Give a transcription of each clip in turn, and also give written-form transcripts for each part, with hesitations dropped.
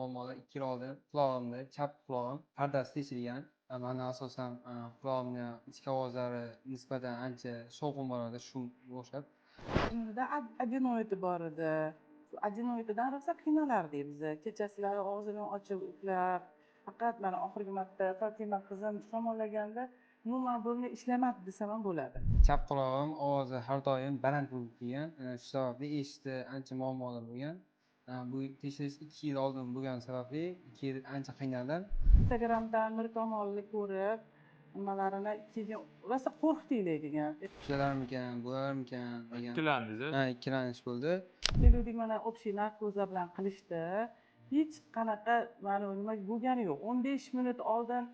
muammolar 2 yil oldin qulog'imda, chap qulog'im pardasi teshilgan. Mani asosan qulog'imni ichki ovozlari nisbatan ancha shovqin bo'ladi, shunga o'xshab. Unda adenoidi bor edi. Shu adenoididan rosa qiynalardik biz. Kechasilari og'zini ochib uxlab, faqat mana oxirgi marta Fatima qizim shamollaganda umuman burni ishlamadi desam ham bo'ladi. Chap qulog'im ovozi har doim baland bo'lib kelgan. Shu sababli eshitishda ancha muammolar bo'lgan. Bu tekshirish 2 yil oldin bo'lgani sababli 2 yil ancha qiynaldim. Instagramdan Mirkamolni ko'rib, nimalarini keyin rosa qo'rqdik degan. Tuzalarmikan, bo'larmikan degan. Ikkilandingiz? Ikkilanish bo'ldi. Dedik mana общий narkoza bilan qilishdi. Hech qanaqa mana nima bo'lgani yo'q. 15 minut oldin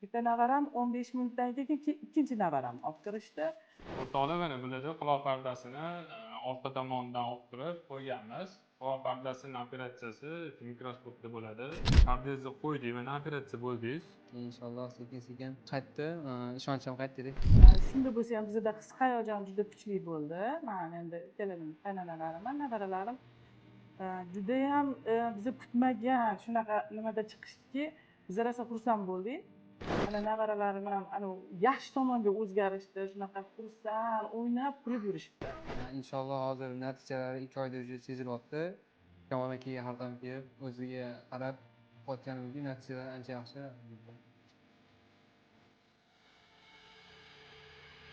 bitta navaram, 15 minutdan keyin ikkinchi navaram olib kirishdi. O'rtoqlar mana bularda quloq pardasini orqa tomonidan olib turib qo'yganmiz. Quloq pardasining operatsiyasi mikroskopda bo'ladi. Pardangizni qo'ydik, mana operatsiya bo'ldingiz. Inshaalloh sekin-sekin qaytdi. Ishonchim qaytdi. Shunda bo'lsa ham bizda his hayajon juda kuchli bo'ldi. Mana endi ikkalarim qaynonalarim, nevaralarim judayam biza kutmagan shunaqa nimada chiqishdiki, biz rosa xursand bo'ldik. Mana nevaralarim ham yaxshi tomonga o'zgarishdi, shunaqa xursand, o'ynab, kulib yurishibdi. Inshaalloh hozir natijalari 2 oyda juda sezilyapti. Kamol akaga yordam berib, o'ziga qarab o'tganimizda natijalar ancha yaxshi.